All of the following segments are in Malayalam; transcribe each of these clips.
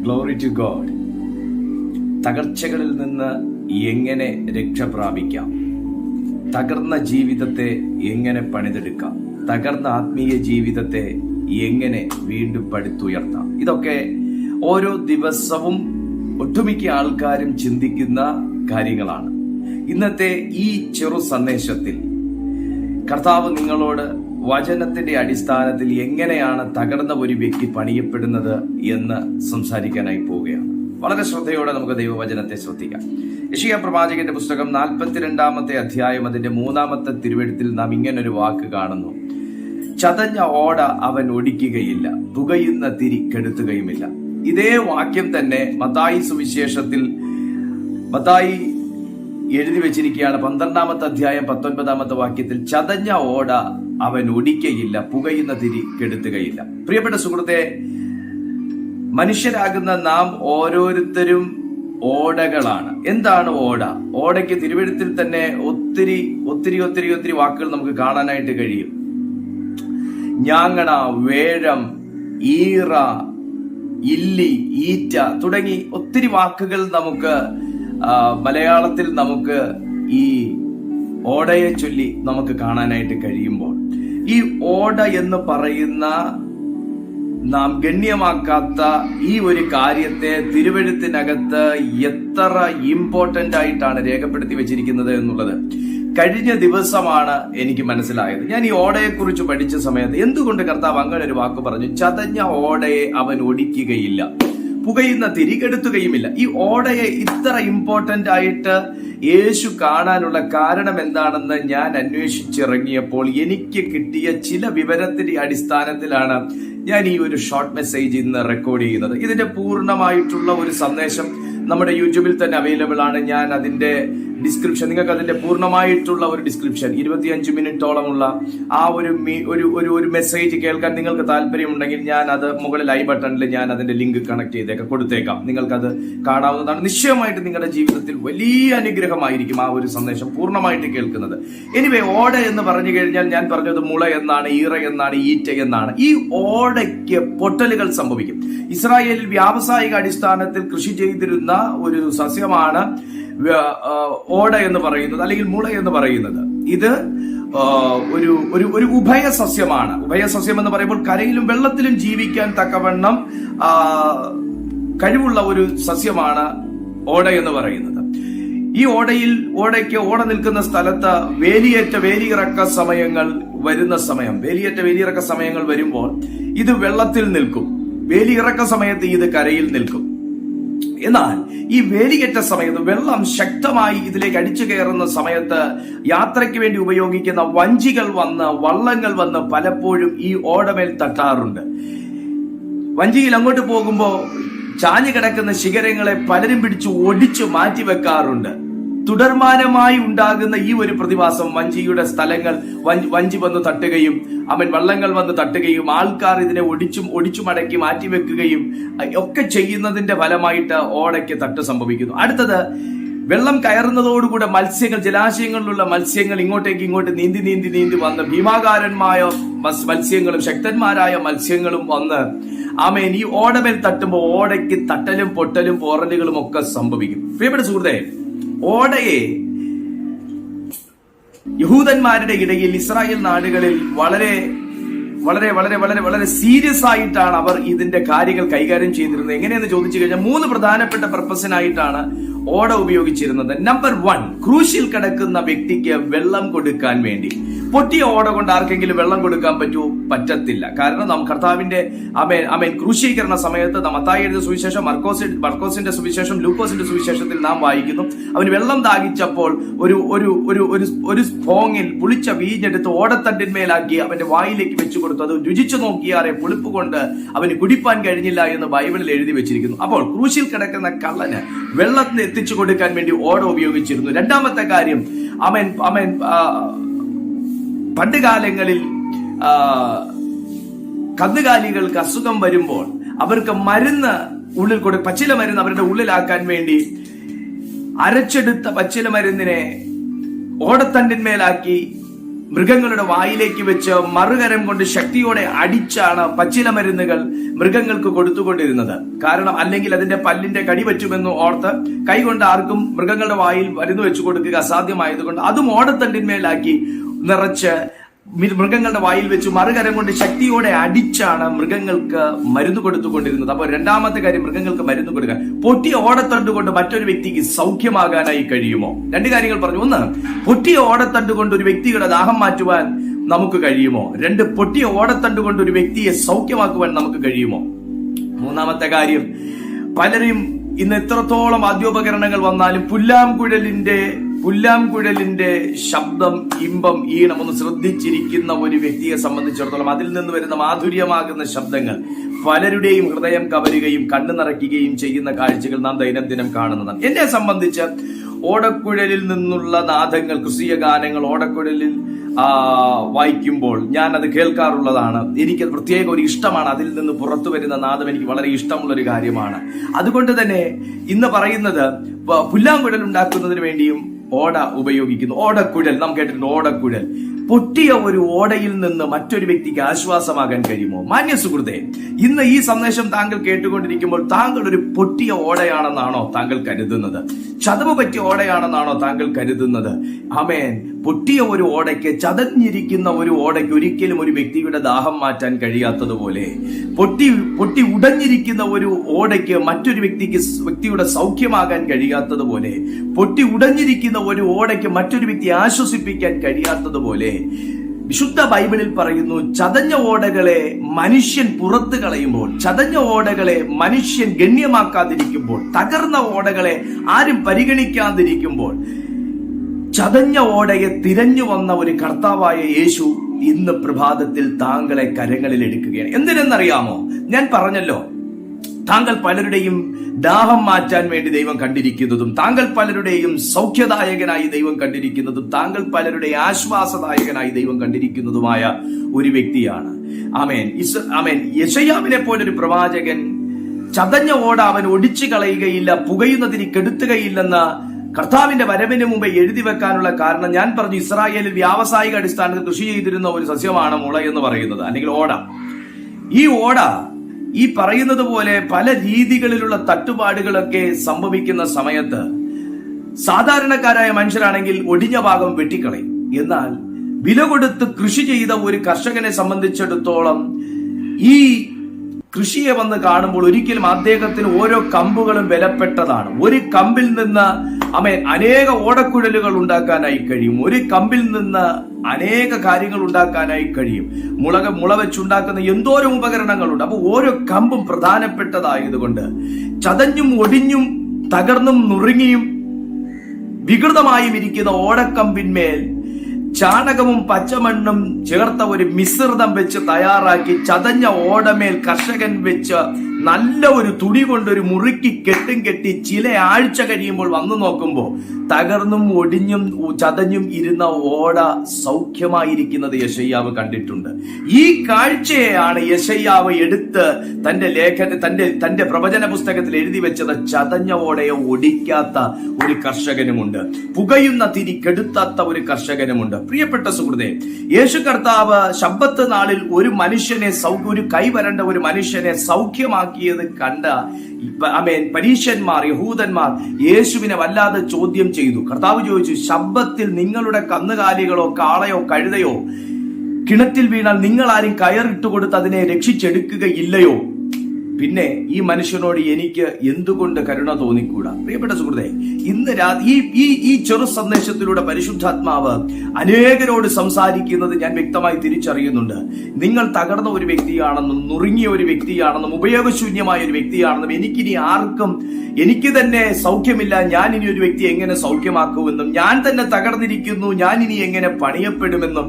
Glory to God. തകർച്ചകളിൽ നിന്ന് എങ്ങനെ രക്ഷ പ്രാപിക്കാം, തകർന്ന ജീവിതത്തെ എങ്ങനെ പണിതെടുക്കാം, തകർന്ന ആത്മീയ ജീവിതത്തെ എങ്ങനെ വീണ്ടും പടുത്തുയർത്താം, ഇതൊക്കെ ഓരോ ദിവസവും ഒട്ടുമിക്ക ആൾക്കാരും ചിന്തിക്കുന്ന കാര്യങ്ങളാണ്. ഇന്നത്തെ ഈ ചെറു സന്ദേശത്തിൽ കർത്താവ് നിങ്ങളോട് വചനത്തിന്റെ അടിസ്ഥാനത്തിൽ എങ്ങനെയാണ് തകർന്ന ഒരു വ്യക്തി പണിയപ്പെടുന്നത് എന്ന് സംസാരിക്കാനായി പോവുകയാണ്. വളരെ ശ്രദ്ധയോടെ നമുക്ക് ദൈവവചനത്തെ ശ്രദ്ധിക്കാം. യെശയ്യാ പ്രവാചകന്റെ പുസ്തകം 42-ാമത്തെ അധ്യായം അതിന്റെ 3-ാമത്തെ തിരുവെഴുത്തിൽ നാം ഇങ്ങനൊരു വാക്ക് കാണുന്നു: ചതഞ്ഞ ഓട അവൻ ഒടിക്കുകയില്ല, പുകയുന്ന തിരി കെടുത്തുകയുമില്ല. ഇതേ വാക്യം തന്നെ മത്തായി സുവിശേഷത്തിൽ മത്തായി എഴുതി വെച്ചിരിക്കുകയാണ്. 12-ാമത്തെ അധ്യായം 19-ാമത്തെ വാക്യത്തിൽ ചതഞ്ഞ ഓട അവൻ ഒടിക്കയില്ല, പുകയുന്ന തിരി കെടുത്തുകയില്ല. പ്രിയപ്പെട്ട സുഹൃത്തെ, മനുഷ്യരാകുന്ന നാം ഓരോരുത്തരും ഓടകളാണ്. എന്താണ് ഓട? ഓടയ്ക്ക് തിരുവെഴുത്തിൽ തന്നെ ഒത്തിരി ഒത്തിരി ഒത്തിരി ഒത്തിരി വാക്കുകൾ നമുക്ക് കാണാനായിട്ട് കഴിയും. ഞാങ്ങണ, വേഴം, ഈറ, ഇല്ലി, ഈറ്റ തുടങ്ങി ഒത്തിരി വാക്കുകൾ നമുക്ക് മലയാളത്തിൽ നമുക്ക് ഈ ഓടയെ ചൊല്ലി നമുക്ക് കാണാനായിട്ട് കഴിയുമ്പോൾ, ഈ ഓട എന്ന് പറയുന്ന നാം ഗണ്യമാക്കാത്ത ഈ ഒരു കാര്യത്തെ തിരുവെഴുത്തിനകത്ത് എത്ര ഇമ്പോർട്ടന്റ് ആയിട്ടാണ് രേഖപ്പെടുത്തി വെച്ചിരിക്കുന്നത് എന്നുള്ളത് കഴിഞ്ഞ ദിവസമാണ് എനിക്ക് മനസ്സിലായത്. ഞാൻ ഈ ഓടയെ കുറിച്ച് പഠിച്ച സമയത്ത് എന്തുകൊണ്ട് കർത്താവ് അങ്ങനെ ഒരു വാക്ക് പറഞ്ഞു? ചതഞ്ഞ ഓടയെ അവൻ ഒടിക്കുകയില്ല, പുകയുന്ന തിരി കെടുത്തുകയുമില്ല. ഈ ഓടയെ ഇത്ര ഇമ്പോർട്ടന്റ് ആയിട്ട് യേശു കാണാനുള്ള കാരണം എന്താണെന്ന് ഞാൻ അന്വേഷിച്ചിറങ്ങിയപ്പോൾ എനിക്ക് കിട്ടിയ ചില വിവരത്തിന്റെ അടിസ്ഥാനത്തിലാണ് ഞാൻ ഈ ഒരു ഷോർട്ട് മെസ്സേജ് ഇന്ന് റെക്കോർഡ് ചെയ്യുന്നത്. ഇതിന്റെ പൂർണ്ണമായിട്ടുള്ള ഒരു സന്ദേശം നമ്മുടെ യൂട്യൂബിൽ തന്നെ അവൈലബിൾ ആണ്. ഞാൻ അതിന്റെ ഡിസ്ക്രിപ്ഷൻ, നിങ്ങൾക്ക് അതിന്റെ പൂർണ്ണമായിട്ടുള്ള ഒരു ഡിസ്ക്രിപ്ഷൻ 25 മിനിറ്റോളമുള്ള ആ ഒരു മെസ്സേജ് കേൾക്കാൻ നിങ്ങൾക്ക് താല്പര്യമുണ്ടെങ്കിൽ ഞാൻ അത് മുകളിൽ ഐ ബട്ടണിൽ ഞാൻ അതിന്റെ ലിങ്ക് കണക്ട് ചെയ്തേക്കാം, കൊടുത്തേക്കാം. നിങ്ങൾക്കത് കാണാവുന്നതാണ്. നിശ്ചയമായിട്ട് നിങ്ങളുടെ ജീവിതത്തിൽ വലിയ അനുഗ്രഹമായിരിക്കും ആ ഒരു സന്ദേശം പൂർണ്ണമായിട്ട് കേൾക്കുന്നത്. എനിവേ, ഓട എന്ന് പറഞ്ഞു കഴിഞ്ഞാൽ ഞാൻ പറഞ്ഞത് മുള എന്നാണ്, ഈറ എന്നാണ്, ഈറ്റ എന്നാണ്. ഈ ഓടയ്ക്ക് പൊട്ടലുകൾ സംഭവിക്കും. ഇസ്രായേലിൽ വ്യാവസായിക അടിസ്ഥാനത്തിൽ കൃഷി ചെയ്തിരുന്ന ഒരു സസ്യമാണ് ഓട എന്ന് പറയുന്നത്, അല്ലെങ്കിൽ മുള എന്ന് പറയുന്നത്. ഇത് ഒരു ഉഭയസസ്യമാണ്. ഉഭയസസ്യം എന്ന് പറയുമ്പോൾ കരയിലും വെള്ളത്തിലും ജീവിക്കാൻ തക്കവണ്ണം കഴിവുള്ള ഒരു സസ്യമാണ് ഓട എന്ന് പറയുന്നത്. ഈ ഓടയ്ക്ക് ഓട നിൽക്കുന്ന സ്ഥലത്ത് വേലിയിറക്ക സമയങ്ങൾ വരുമ്പോൾ ഇത് വെള്ളത്തിൽ നിൽക്കും. വേലിയിറക്ക സമയത്ത് ഇത് കരയിൽ നിൽക്കും. എന്നാൽ ഈ വേലിയേറ്റ സമയത്ത് വെള്ളം ശക്തമായി ഇതിലേക്ക് അടിച്ചു കയറുന്ന സമയത്ത് യാത്രയ്ക്ക് വേണ്ടി ഉപയോഗിക്കുന്ന വള്ളങ്ങൾ വന്ന് പലപ്പോഴും ഈ ഓടമേൽ തട്ടാറുണ്ട്. വഞ്ചിയിൽ അങ്ങോട്ട് പോകുമ്പോൾ ചാഞ്ഞു കിടക്കുന്ന ശിഖരങ്ങളെ പലരും പിടിച്ച് ഒടിച്ചു മാറ്റി വെക്കാറുണ്ട്. തുടർമാനമായി ഉണ്ടാകുന്ന ഈ ഒരു പ്രതിഭാസം വഞ്ചിയുടെ സ്ഥലങ്ങൾ വഞ്ചി വന്ന് തട്ടുകയും വള്ളങ്ങൾ വന്ന് തട്ടുകയും ആൾക്കാർ ഇതിനെ ഒടിച്ചു മടക്കി മാറ്റിവെക്കുകയും ഒക്കെ ചെയ്യുന്നതിന്റെ ഫലമായിട്ട് ഓടയ്ക്ക് തട്ട് സംഭവിക്കുന്നു. അടുത്തത്, വെള്ളം കയറുന്നതോടുകൂടെ ജലാശയങ്ങളിലുള്ള മത്സ്യങ്ങൾ ഇങ്ങോട്ട് നീന്തി വന്ന് ഭീമാകാരന്മായ മത്സ്യങ്ങളും ശക്തന്മാരായ മത്സ്യങ്ങളും വന്ന് ഈ ഓടമേൽ തട്ടുമ്പോൾ ഓടയ്ക്ക് തട്ടലും പൊട്ടലും പോറലുകളും ഒക്കെ സംഭവിക്കും. പ്രിയപ്പെട്ട സുഹൃത്തേ, ഓടയെ യഹൂദന്മാരുടെ ഇടയിൽ, ഇസ്രായേൽ നാടുകളിൽ വളരെ വളരെ വളരെ വളരെ വളരെ സീരിയസ് ആയിട്ടാണ് അവർ ഇതിന്റെ കാര്യങ്ങൾ കൈകാര്യം ചെയ്തിരുന്നത്. എങ്ങനെയെന്ന് ചോദിച്ചു കഴിഞ്ഞാൽ 3 പ്രധാനപ്പെട്ട പർപ്പസിനായിട്ടാണ് ഓട ഉപയോഗിച്ചിരുന്നത്. നമ്പർ 1, ക്രൂശിൽ കിടക്കുന്ന വ്യക്തിക്ക് വെള്ളം കൊടുക്കാൻ വേണ്ടി. പൊട്ടിയ ഓട കൊണ്ട് ആർക്കെങ്കിലും വെള്ളം കൊടുക്കാൻ പറ്റത്തില്ല. കാരണം നാം കർത്താവിന്റെ ക്രൂശീകരണ സമയത്ത് മത്തായി എഴുതിയ സുവിശേഷം, മർക്കോസിന്റെ സുവിശേഷം, ലൂക്കോസിന്റെ സുവിശേഷത്തിൽ നാം വായിക്കുന്നു, അവന് വെള്ളം ദാഹിച്ചപ്പോൾ ഒരു സ്പോങ്ങിൽ പുളിച്ച വീഞ്ഞെടുത്ത് ഓടത്തണ്ടിന്മേലാക്കി അവന്റെ വായിലേക്ക് വെച്ചു കൊടുത്തു. അത് രുചിച്ചു നോക്കിയാറെ പുളിപ്പ് കൊണ്ട് അവന് കുടിപ്പാൻ കഴിഞ്ഞില്ല എന്ന് ബൈബിളിൽ എഴുതി വെച്ചിരിക്കുന്നു. അപ്പോൾ ക്രൂശിൽ കിടക്കുന്ന കള്ളന് വെള്ളത്തിന് എത്തിച്ചു കൊടുക്കാൻ വേണ്ടി ഓട ഉപയോഗിച്ചിരുന്നു. രണ്ടാമത്തെ കാര്യം, പണ്ട് കാലങ്ങളിൽ കന്നുകാലികൾക്ക് അസുഖം വരുമ്പോൾ അവർക്ക് മരുന്ന് പച്ചില മരുന്ന് അവരുടെ ഉള്ളിലാക്കാൻ വേണ്ടി അരച്ചെടുത്ത പച്ചില മരുന്നിനെ ഓടത്തണ്ടിന്മേലാക്കി മൃഗങ്ങളുടെ വായിലേക്ക് വെച്ച് മറുകരം കൊണ്ട് ശക്തിയോടെ അടിച്ചാണ് പച്ചില മരുന്നുകൾ മൃഗങ്ങൾക്ക് കൊടുത്തുകൊണ്ടിരുന്നത്. കാരണം അല്ലെങ്കിൽ അതിന്റെ പല്ലിന്റെ കടി പറ്റുമെന്ന് ഓർത്ത് കൈകൊണ്ട് ആർക്കും മൃഗങ്ങളുടെ വായിൽ മരുന്ന് വെച്ചു കൊടുക്കുക അസാധ്യമായതുകൊണ്ട് അതും ഓടത്തണ്ടിന്മേലാക്കി നിറച്ച് മൃഗങ്ങളുടെ വായിൽ വെച്ച് മറുകരം കൊണ്ട് ശക്തിയോടെ അടിച്ചാണ് മൃഗങ്ങൾക്ക് മരുന്ന് കൊടുത്തുകൊണ്ടിരുന്നത്. അപ്പോൾ രണ്ടാമത്തെ കാര്യം, മൃഗങ്ങൾക്ക് മരുന്ന് കൊടുക്കാൻ പൊട്ടിയ ഓടത്തണ്ട് കൊണ്ട് മറ്റൊരു വ്യക്തിക്ക് സൗഖ്യമാകാനായി കഴിയുമോ? രണ്ട് കാര്യങ്ങൾ പറഞ്ഞു. ഒന്ന്, പൊട്ടിയ ഓടത്തണ്ട് കൊണ്ട് ഒരു വ്യക്തിയുടെ ദാഹം മാറ്റുവാൻ നമുക്ക് കഴിയുമോ? രണ്ട്, പൊട്ടിയ ഓടത്തണ്ട് കൊണ്ട് ഒരു വ്യക്തിയെ സൗഖ്യമാക്കുവാൻ നമുക്ക് കഴിയുമോ? മൂന്നാമത്തെ കാര്യം, പലരും ഇന്ന് എത്രത്തോളം വാദ്യോപകരണങ്ങൾ വന്നാലും പുല്ലാംകുഴലിന്റെ ശബ്ദം, ഇമ്പം, ഈണം ഒന്ന് ശ്രദ്ധിച്ചിരിക്കുന്ന ഒരു വ്യക്തിയെ സംബന്ധിച്ചിടത്തോളം അതിൽ നിന്ന് വരുന്ന മാധുര്യമാകുന്ന ശബ്ദങ്ങൾ പലരുടെയും ഹൃദയം കവരുകയും കണ്ണു നിറയ്ക്കുകയും ചെയ്യുന്ന കാഴ്ചകൾ നാം ദൈനംദിനം കാണുന്നതാണ്. എന്നെ സംബന്ധിച്ച് ഓടക്കുഴലിൽ നിന്നുള്ള നാദങ്ങൾ, ക്രിസ്തീയ ഗാനങ്ങൾ ഓടക്കുഴലിൽ വായിക്കുമ്പോൾ ഞാൻ അത് കേൾക്കാറുള്ളതാണ്. എനിക്കത് പ്രത്യേക ഒരു ഇഷ്ടമാണ്. അതിൽ നിന്ന് പുറത്തു വരുന്ന നാദം എനിക്ക് വളരെ ഇഷ്ടമുള്ള ഒരു കാര്യമാണ്. അതുകൊണ്ട് തന്നെ ഇന്ന് പറയുന്നത് പുല്ലാങ്കുഴൽ ഉണ്ടാക്കുന്നതിന് വേണ്ടിയും ഓട ഉപയോഗിക്കുന്നു. ഓടക്കുഴൽ നാം കേട്ടിട്ടുണ്ട്. ഓടക്കുഴൽ പൊട്ടിയ ഒരു ഓടയിൽ നിന്ന് മറ്റൊരു വ്യക്തിക്ക് ആശ്വാസമാകാൻ കഴിയുമോ? മാന്യ സുഹൃത്തെ, ഇന്ന് ഈ സന്ദേശം താങ്കൾ കേട്ടുകൊണ്ടിരിക്കുമ്പോൾ താങ്കൾ ഒരു പൊട്ടിയ ഓടയാണെന്നാണോ താങ്കൾ കരുതുന്നത്? ചതവ് പറ്റിയ ഓടയാണെന്നാണോ താങ്കൾ കരുതുന്നത്? ആമേൻ. പൊട്ടിയ ഒരു ഓടയ്ക്ക്, ചതഞ്ഞിരിക്കുന്ന ഒരു ഓടയ്ക്ക് ഒരിക്കലും ഒരു വ്യക്തിയുടെ ദാഹം മാറ്റാൻ കഴിയാത്തതുപോലെ പൊട്ടി ഉടഞ്ഞിരിക്കുന്ന ഒരു ഓടയ്ക്ക് മറ്റൊരു വ്യക്തിയുടെ സൗഖ്യമാകാൻ കഴിയാത്തതുപോലെ, പൊട്ടി ഉടഞ്ഞിരിക്കുന്ന ഒരു ഓടയ്ക്ക് മറ്റൊരു വ്യക്തിയെ ആശ്വസിപ്പിക്കാൻ കഴിയാത്തതുപോലെ വിശുദ്ധ ബൈബിളിൽ പറയുന്നു, ചതഞ്ഞ ഓടകളെ മനുഷ്യൻ പുറത്തു കളയുമ്പോൾ, ചതഞ്ഞ ഓടകളെ മനുഷ്യൻ ഗണ്യമാക്കാതിരിക്കുമ്പോൾ, തകർന്ന ഓടകളെ ആരും പരിഗണിക്കാതിരിക്കുമ്പോൾ ചതഞ്ഞ ഓടയെ തിരഞ്ഞു വന്ന ഒരു കർത്താവായ യേശു ഇന്ന് പ്രഭാതത്തിൽ താങ്കളെ കരങ്ങളിൽ എടുക്കുകയാണ്. എന്തിനെന്നറിയാമോ? ഞാൻ പറഞ്ഞല്ലോ, താങ്കൾ പലരുടെയും ദാഹം മാറ്റാൻ വേണ്ടി ദൈവം കണ്ടിരിക്കുന്നതും, താങ്കൾ പലരുടെയും സൗഖ്യദായകനായി ദൈവം കണ്ടിരിക്കുന്നതും, താങ്കൾ പലരുടെ ആശ്വാസദായകനായി ദൈവം കണ്ടിരിക്കുന്നതുമായ ഒരു വ്യക്തിയാണ്. ആമേൻ. ആമേൻ. യെശയ്യാവിനെ പോലൊരു പ്രവാചകൻ ചതഞ്ഞ ഓട അവൻ ഒടിച്ചു കളയുകയില്ല, പുകയുന്നതിന് കെടുത്തുകയില്ലെന്ന കർത്താവിന്റെ വരവിന് മുമ്പ് എഴുതി വെക്കാനുള്ള കാരണം ഞാൻ പറഞ്ഞു, ഇസ്രായേലിൽ വ്യാവസായിക അടിസ്ഥാനത്തിൽ കൃഷി ചെയ്തിരുന്ന ഒരു സസ്യമാണ് മുള എന്ന് പറയുന്നത്, അല്ലെങ്കിൽ ഓട. ഈ ഓട ഈ പറയുന്നത് പോലെ പല രീതികളിലുള്ള തട്ടുപാടുകളൊക്കെ സംഭവിക്കുന്ന സമയത്ത് സാധാരണക്കാരായ മനുഷ്യരാണെങ്കിൽ ഒടിഞ്ഞ ഭാഗം വെട്ടിക്കളയും. എന്നാൽ വില കൊടുത്ത് കൃഷി ചെയ്ത ഒരു കർഷകനെ സംബന്ധിച്ചിടത്തോളം ഈ കൃഷിയെ വന്ന് കാണുമ്പോൾ ഒരിക്കലും അദ്ദേഹത്തിന് ഓരോ കമ്പുകളും വിലപ്പെട്ടതാണ്. ഒരു കമ്പിൽ നിന്ന് അനേക ഓടക്കുഴലുകൾ ഉണ്ടാക്കാനായി കഴിയും. ഒരു കമ്പിൽ നിന്ന് അനേക കാര്യങ്ങൾ ഉണ്ടാക്കാനായി കഴിയും. മുള വെച്ചുണ്ടാക്കുന്ന എന്തോരം ഉപകരണങ്ങളുണ്ട്. അപ്പൊ ഓരോ കമ്പും പ്രധാനപ്പെട്ടതായതുകൊണ്ട് ചതഞ്ഞും ഒടിഞ്ഞും തകർന്നും നുറുങ്ങിയും വികൃതമായും ഇരിക്കുന്ന ഓടക്കമ്പിന്മേൽ ചാണകവും പച്ചമണ്ണും ചേർത്ത ഒരു മിശ്രിതം വെച്ച് തയ്യാറാക്കി ചതഞ്ഞ ഓടമേൽ കർഷകൻ വെച്ച് നല്ല ഒരു തുണി കൊണ്ടൊരു മുറുക്കി കെട്ടി ചില ആഴ്ച കഴിയുമ്പോൾ വന്നു നോക്കുമ്പോൾ തകർന്നും ഒടിഞ്ഞും ചതഞ്ഞും ഇരുന്ന ഓട സൗഖ്യമായിരിക്കുന്നത് യെശയ്യാവ് കണ്ടിട്ടുണ്ട്. ഈ കാഴ്ചയെയാണ് യെശയ്യാവ് എടുത്ത് തന്റെ പ്രവചന പുസ്തകത്തിൽ എഴുതി വെച്ചത്. ചതഞ്ഞ ഓടയെ ഒടിക്കാത്ത ഒരു കർഷകനുമുണ്ട്, പുകയുന്ന തിരി കെടുത്താത്ത ഒരു കർഷകനുമുണ്ട്. പ്രിയപ്പെട്ട സുഹൃത്തേ, യേശു കർത്താവ് ശബ്ബത്ത് നാളിൽ ഒരു മനുഷ്യനെ ഒരു കൈവരണ്ട ഒരു മനുഷ്യനെ സൗഖ്യമാക്കിയത് കണ്ട പരീശന്മാർ, യഹൂദന്മാർ യേശുവിനെ വല്ലാതെ ചോദ്യം ചെയ്തു. കർത്താവ് ചോദിച്ചു, ശബ്ബത്തിൽ നിങ്ങളുടെ കന്നുകാലികളോ കാളയോ കഴുതയോ കിണറ്റിൽ വീണാൽ നിങ്ങൾ ആരും കയറിട്ട് കൊടുത്ത് അതിനെ രക്ഷിച്ചെടുക്കുകയില്ലയോ? പിന്നെ ഈ മനുഷ്യനോട് എനിക്ക് എന്തുകൊണ്ട് കരുണ തോന്നിക്കൂടാ? പ്രിയപ്പെട്ട സുഹൃത്തേ, ഇന്ന് ഈ ചെറു സന്ദേശത്തിലൂടെ പരിശുദ്ധാത്മാവ് അനേകരോട് സംസാരിക്കുന്നത് ഞാൻ വ്യക്തമായി തിരിച്ചറിയുന്നുണ്ട്. നിങ്ങൾ തകർന്ന ഒരു വ്യക്തിയാണെന്നും നുറുങ്ങിയ ഒരു വ്യക്തിയാണെന്നും ഉപയോഗശൂന്യമായ ഒരു വ്യക്തിയാണെന്നും എനിക്ക് തന്നെ സൗഖ്യമില്ല, ഞാൻ ഇനി ഒരു വ്യക്തി എങ്ങനെ സൗഖ്യമാക്കുമെന്നും, ഞാൻ തന്നെ തകർന്നിരിക്കുന്നു, ഞാൻ ഇനി എങ്ങനെ പണിയപ്പെടുമെന്നും,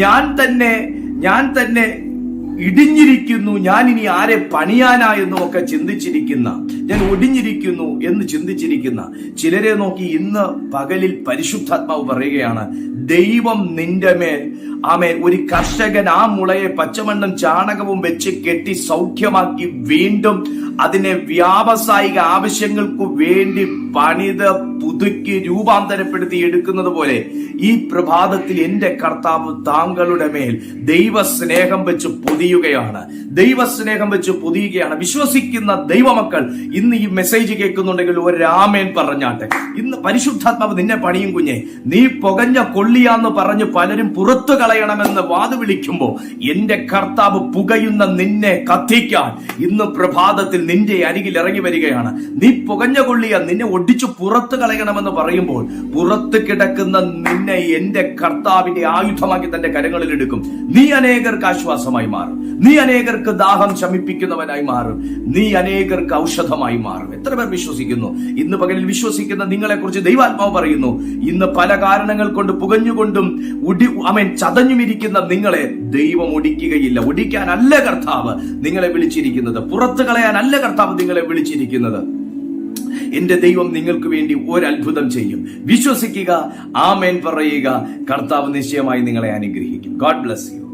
ഞാൻ തന്നെ ഇടിഞ്ഞിരിക്കുന്നു, ഞാൻ ഇനി ആരെ പണിയാനായെന്നും ഒക്കെ ചിന്തിച്ചിരിക്കുന്ന ഞാൻ ഒടിഞ്ഞിരിക്കുന്നു എന്ന് ചിന്തിച്ചിരിക്കുന്ന ചിലരെ നോക്കി ഇന്ന് പകലിൽ പരിശുദ്ധാത്മാവ് പറയുകയാണ്, ദൈവം നിന്റെ മേൽ ആമേൻ ഒരു കർഷകൻ ആ മുളയെ പച്ചമണ്ണും ചാണകവും വെച്ച് കെട്ടി സൗഖ്യമാക്കി വീണ്ടും അതിനെ വ്യാവസായിക ആവശ്യങ്ങൾക്ക് വേണ്ടി പണിത് പുതുക്കി രൂപാന്തരപ്പെടുത്തി എടുക്കുന്നത് പോലെ ഈ പ്രഭാതത്തിൽ എന്റെ കർത്താവ് താങ്കളുടെ മേൽ ദൈവസ്നേഹം വെച്ച് പൊതിയുകയാണ്. ദൈവസ്നേഹം വെച്ച് പൊതിയുകയാണ്. വിശ്വസിക്കുന്ന ദൈവമക്കൾ ഇന്ന് ഈ മെസ്സേജ് കേൾക്കുന്നുണ്ടെങ്കിൽ ഒരു ആമേൻ പറഞ്ഞാട്ടെ. ഇന്ന് പരിശുദ്ധാത്മാവ് നിന്നെ പണിയും കുഞ്ഞെ. നീ പുകഞ്ഞ കൊള്ളിയാന്ന് പറഞ്ഞ് പലരും പുറത്തു കളയണമെന്ന് വാതു വിളിക്കുമ്പോ എന്റെ കർത്താവ് പുകയുന്ന നിന്നെ കത്തിക്കാൻ ഇന്ന് പ്രഭാതത്തിൽ നിന്റെ അരികിൽ ഇറങ്ങി വരികയാണ്. നീ പുകഞ്ഞ കൊള്ളിയ, നിന്നെ ഒടിച്ചു പുറത്തു കളയണമെന്ന് പറയുമ്പോൾ പുറത്ത് കിടക്കുന്ന നിന്നെ എന്റെ കർത്താവിന്റെ ആയുധമാക്കി തന്റെ കരങ്ങളിൽ എടുക്കും. നീ അനേകർക്ക് ആശ്വാസമായി മാറും. നീ അനേകർക്ക് ദാഹം ശമിപ്പിക്കുന്നവനായി മാറും. നീ അനേകർക്ക് ഔഷധമായി മാറും. എത്ര പേർ വിശ്വസിക്കുന്നു? ഇന്ന് പകലിൽ വിശ്വസിക്കുന്ന നിങ്ങളെ കുറിച്ച് ദൈവാത്മാവ് പറയുന്നു, ഇന്ന് പല കാരണങ്ങൾ കൊണ്ട് പുകഞ്ഞുകൊണ്ടും ചതഞ്ഞുമിരിക്കുന്ന നിങ്ങളെ ദൈവം ഒടിക്കുകയില്ല. ഒടിക്കാനല്ല കർത്താവ് നിങ്ങളെ വിളിച്ചിരിക്കുന്നത്. പുറത്തു കളയാനല്ല കർത്താവ് നിങ്ങളെ വിളിച്ചിരിക്കുന്നത്. എന്റെ ദൈവം നിങ്ങൾക്ക് വേണ്ടി ഒരു അത്ഭുതം ചെയ്യും. വിശ്വസിക്കുക, ആമേൻ പറയുക. കർത്താവ് നിശ്ചയമായി നിങ്ങളെ അനുഗ്രഹിക്കും. God bless you.